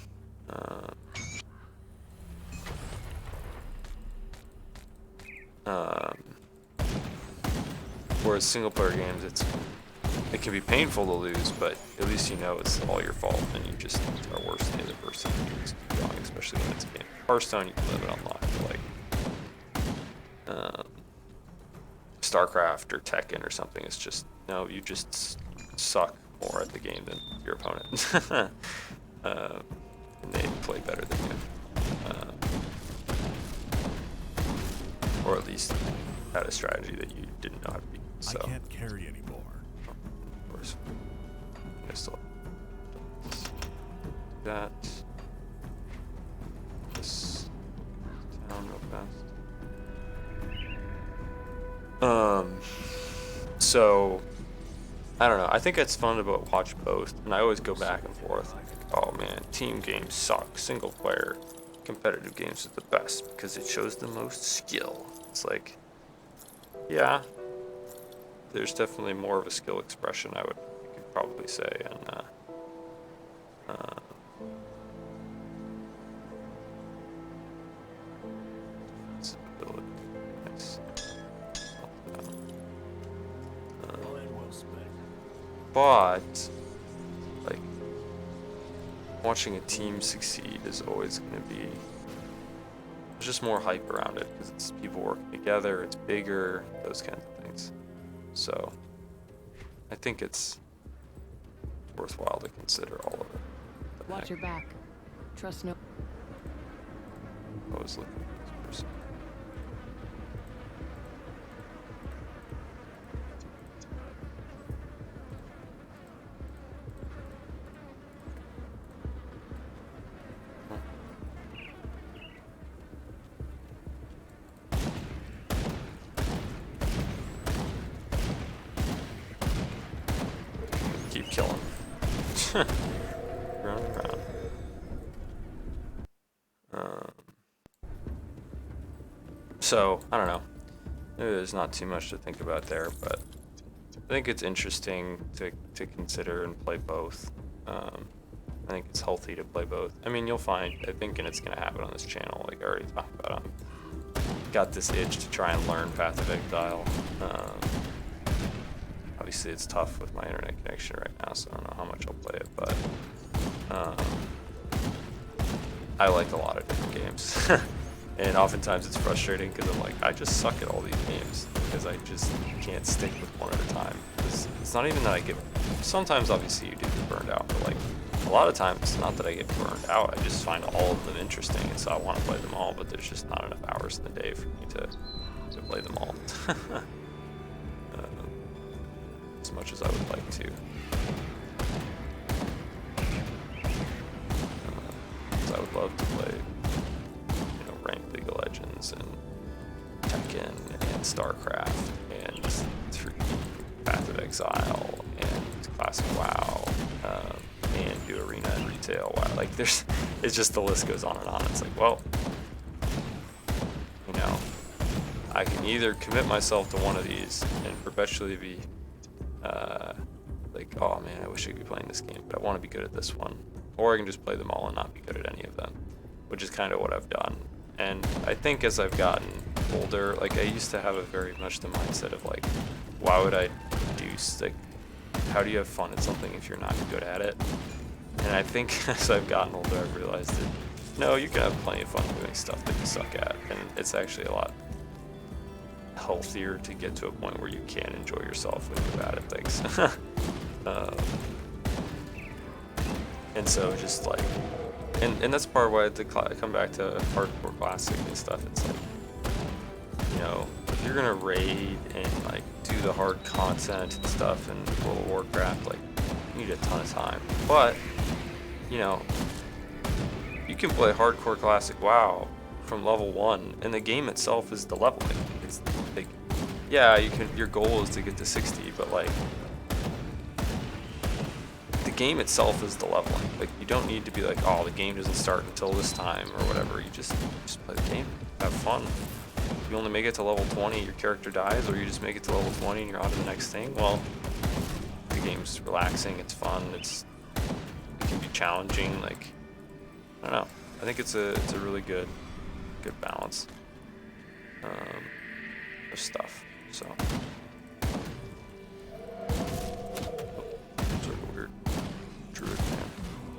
Speaker 1: Whereas single player games, it can be painful to lose, but at least you know it's all your fault and you just are worse than the other person. You just keep going, especially when it's a game. Hearthstone, you can live it unlocked, but like StarCraft or Tekken or something, it's just, no, you just suck more at the game than your opponent. And they play better than you. Or at least had a strategy that you didn't know how to beat. So.
Speaker 2: I can't carry anymore.
Speaker 1: Of course. I still that. This town real fast. So I don't know. I think it's fun to watch both, and I always go back and forth. Like, oh man, team games suck. Single player competitive games are the best because it shows the most skill. It's like, yeah, there's definitely more of a skill expression, you could probably say, and nice. But like watching a team succeed is always going to be, there's just more hype around it because it's people working together, it's bigger, those kinds of things. So I think it's worthwhile to consider all of it.
Speaker 3: Watch your back. Trust no.
Speaker 1: I was looking at this person. Keep killing. Round and round. So I don't know. Maybe there's not too much to think about there, but I think it's interesting to consider and play both. I think it's healthy to play both. I mean, you'll find, I think, and it's gonna happen on this channel, like I already talked about. Got this itch to try and learn Path of Exile. Obviously, it's tough with my internet connection right now, so I don't know how much I'll play it, but I like a lot of different games. And oftentimes it's frustrating because I'm like, I just suck at all these games because I just can't stick with one at a time. It's not even that I get, sometimes obviously you do get burned out, but like a lot of times it's not that I get burned out, I just find all of them interesting, and so I want to play them all, but there's just not enough hours in the day for me to play them all. As much as I would like to. So I would love to play, you know, ranked League of Legends and Tekken and StarCraft and 3D Path of Exile and Classic WoW and do Arena and Retail WoW. Like it's just the list goes on and on. It's like, well, you know, I can either commit myself to one of these and perpetually be like, oh man, I wish I could be playing this game, but I want to be good at this one. Or I can just play them all and not be good at any of them, which is kind of what I've done. And I think as I've gotten older, like I used to have a very much the mindset of like, why would I do, like, how do you have fun at something if you're not good at it? And I think as I've gotten older, I've realized that, no, you can have plenty of fun doing stuff that you suck at, and it's actually a lot healthier to get to a point where you can enjoy yourself when you're bad at things. And so just like, and that's part why I had to come back to hardcore classic and stuff. It's like, you know, if you're gonna raid and like do the hard content and stuff in World of Warcraft, like you need a ton of time. But, you know, you can play hardcore classic WoW from level 1, and the game itself is the leveling. It's like, yeah, your goal is to get to 60, but like the game itself is the leveling. Like, you don't need to be like, oh, the game doesn't start until this time or whatever. You just play the game, have fun. If you only make it to level 20, your character dies, or you just make it to level 20 and you're on to the next thing. Well, the game's relaxing, it's fun, it can be challenging. Like, I don't know. I think it's a really good balance of stuff. So, it's like a weird druid man.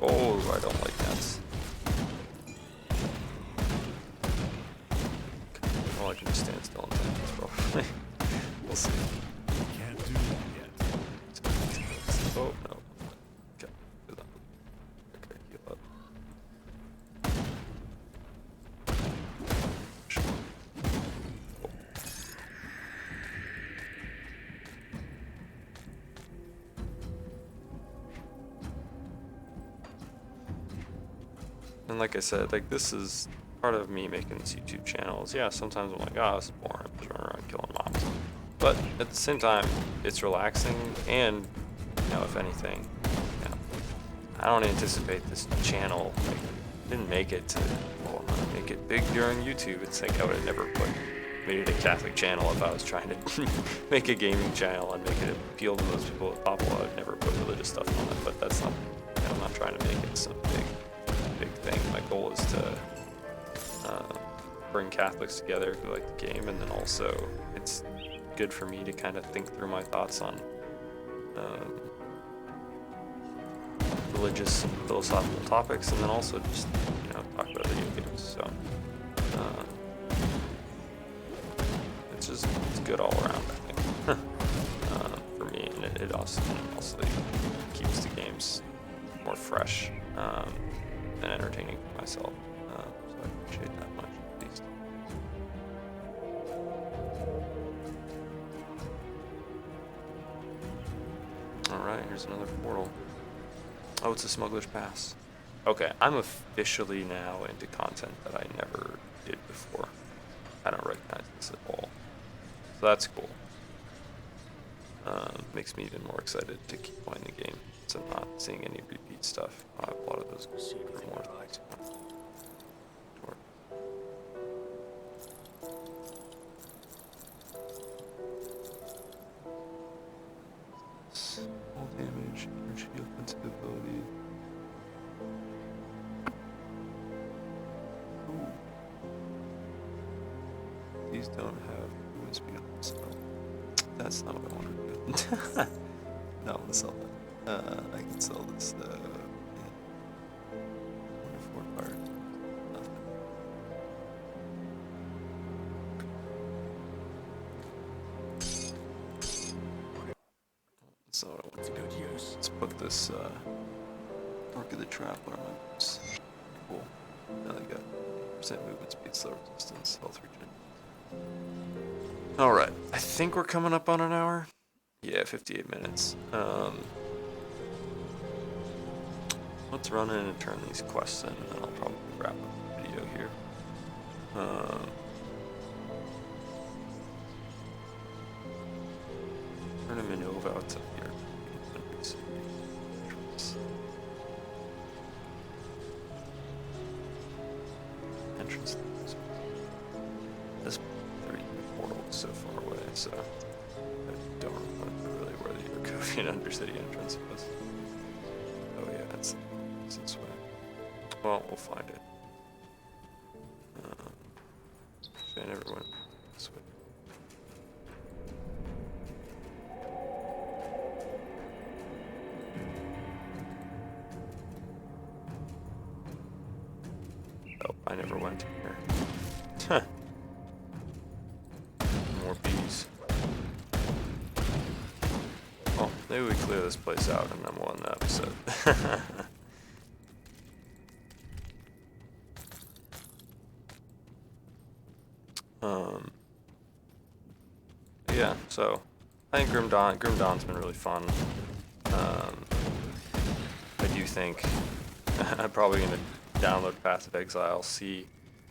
Speaker 1: Oh, I don't like that. Well, I can just stand still and tank this probably. We'll see.
Speaker 2: Can't do that yet.
Speaker 1: Oh no. Okay. Okay, heal up. And like I said, like, this is part of me making this YouTube channel. Is, yeah, sometimes I'm like, oh, this is boring, I'm just running around killing mobs. But at the same time, it's relaxing, and, you know, if anything, you know, I don't anticipate this channel, like, didn't make it to, well, I'm gonna make it big during YouTube. It's like I would have never made it a Catholic channel if I was trying to make a gaming channel and make it appeal to those people at Popple. I would never put religious stuff on it, but that's not, you know, I'm not trying to make it some big thing. My goal is to bring Catholics together who like the game, and then also it's good for me to kind of think through my thoughts on religious and philosophical topics, and then also just, you know, talk about video games. So it's good all around, I think. For me, and it also keeps the games more fresh and entertaining for myself. So I appreciate that much, at least. Alright, here's another portal. Oh, it's a Smuggler's Pass. Okay, I'm officially now into content that I never did before. I don't recognize this at all. So that's cool. Makes me even more excited to keep playing the game. So I'm not seeing any repeat stuff. I have a lot of those for more things. Sure. All damage, energy, offensive ability. Ooh. These don't have movement speed on them, so that's not what I want to do. No, I'm gonna sell that. I can sell this. Yeah. Wonderful fire. Nothing. That's not what I want to do. Let's put this Orc of the Traveler on my boots. Cool. Now they got percent movement speed, slow resistance, health regen. Alright, I think we're coming up on an hour. Yeah, 58 minutes. Let's run in and turn these quests in, and then I'll probably wrap up the video here. Turn him in Nave out to here. Entrance. This portal is so far away, so I don't remember really where the Urkovian Undercity entrance was. Oh yeah, it's this way. Well, we'll find it. And everyone this way. Oh, I never went here. Huh. More bees. Well, maybe we clear this place out and then we'll end the episode. Yeah, so I think Grim Dawn's been really fun. I do think I'm probably gonna download Path of Exile, see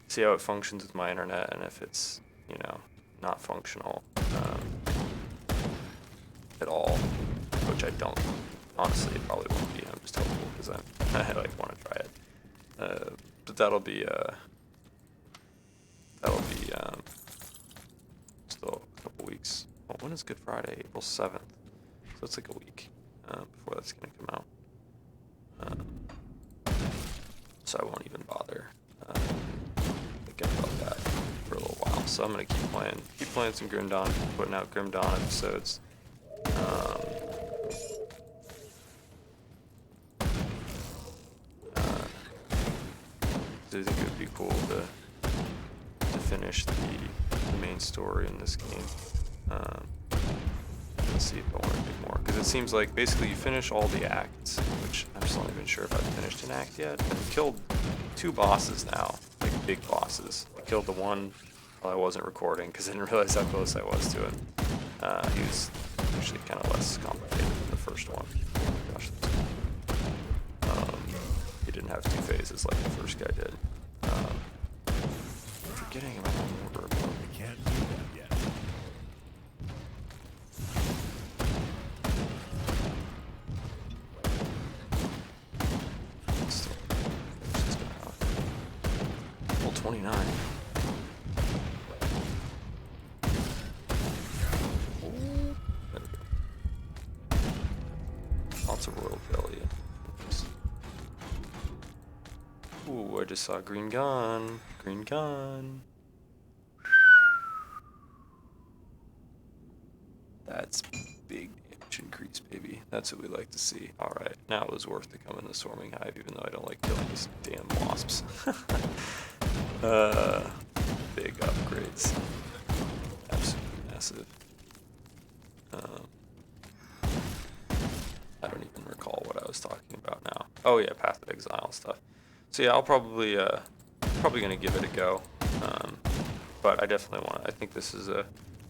Speaker 1: see how it functions with my internet, and if it's, you know, not functional at all, which I don't. Honestly, it probably won't be. I'm just hopeful because I like want to try it. But that'll be still a couple weeks. Well, when is Good Friday? April 7th. So it's like a week before that's gonna come out. So I won't even bother thinking about that for a little while. So I'm gonna keep playing some Grim Dawn, putting out Grim Dawn episodes. I think it would be cool to finish the main story in this game. Let's see if I want to do more, because it seems like basically you finish all the acts, which I'm still not even sure if I've finished an act yet. I've killed 2 bosses now, like big bosses. I killed the one while I wasn't recording because I didn't realize how close I was to him. He was actually kind of less complicated than the first one. Gosh, he didn't have 2 phases like the first guy did. I'm forgetting about my mortar.
Speaker 2: I can't do that yet.
Speaker 1: Still, it's gonna have full 29. Ooh, there we go. Lots of royal jelly. Ooh, I just saw a green gun. Green gun. That's big damage increase, baby. That's what we like to see. Alright, now it was worth to come in the Swarming Hive, even though I don't like killing these damn wasps. Big upgrades. Absolutely massive. I don't even recall what I was talking about now. Oh yeah, Path of Exile stuff. So yeah, I'll probably gonna give it a go. But I definitely I think this is a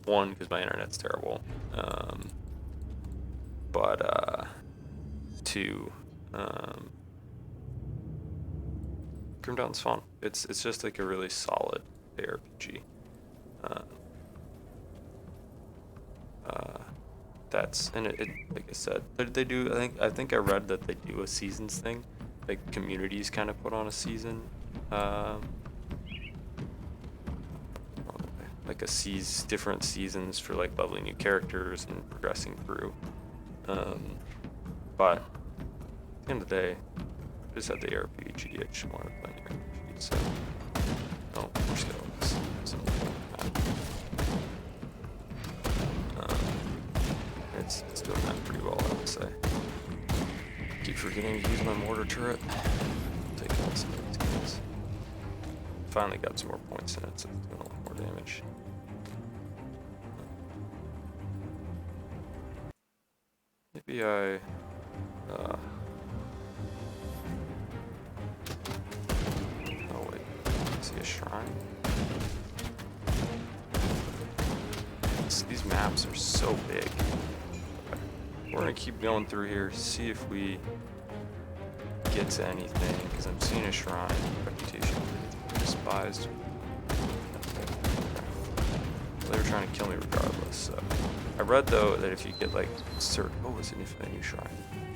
Speaker 1: 1 because my internet's terrible. But 2, Grim Dawn's fun. It's just like a really solid ARPG. That's and it like I said, they do. I think I read that they do a seasons thing. Like communities kind of put on a season, like different seasons for like leveling new characters and progressing through. But at the end of the day, I just had the RPG. I just wanted to play the RPG. So, oh, more skeletons. It's doing that pretty well, I would say. Keep forgetting to use my mortar turret. Take out some of these guys. Finally got some more points in it, so it's doing a lot more damage. Maybe I oh wait, see a shrine? These maps are so big. We're gonna keep going through here, see if we get to anything, because I'm seeing a shrine. Reputation despised. They were trying to kill me regardless, so. I read though that if you get like certain, it's an infinite new shrine.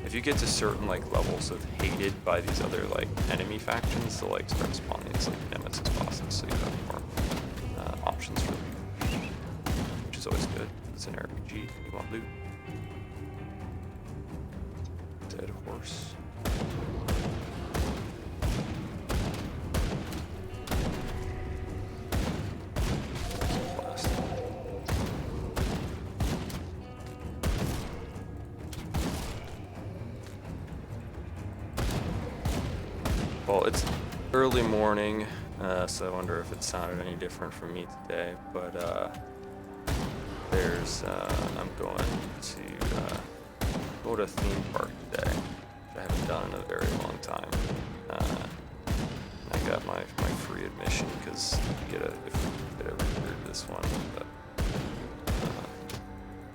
Speaker 1: If you get to certain like levels of hated by these other like enemy factions, they'll like start spawning as like nemesis bosses, so you have more options for loot, which is always good. It's an RPG, you want loot. Dead horse. Well, it's early morning, so I wonder if it sounded any different from me today, but I'm going to go to a theme park today, which I haven't done in a very long time. I got my free admission because you get if you get this one,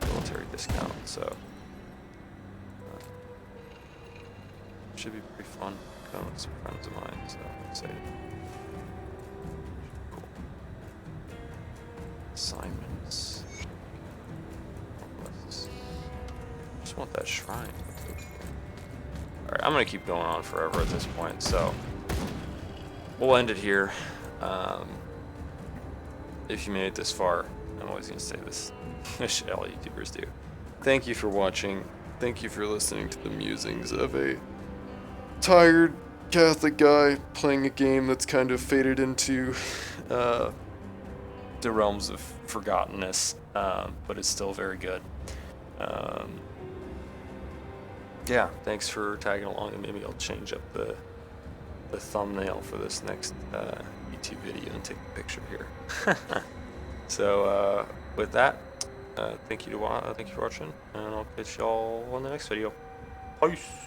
Speaker 1: military discount, so should be pretty fun. Going with some friends of mine, so I'm excited. assignments. Just want that shrine. Alright, I'm gonna keep going on forever at this point, so we'll end it here. If you made it this far, I'm always gonna say this. All YouTubers do. Thank you for watching. Thank you for listening to the musings of a tired Catholic guy playing a game that's kind of faded into the realms of forgottenness, but it's still very good. Yeah, thanks for tagging along, and maybe I'll change up the thumbnail for this next YouTube video and take a picture here. So with that, thank you for watching, and I'll catch y'all on the next video. Peace.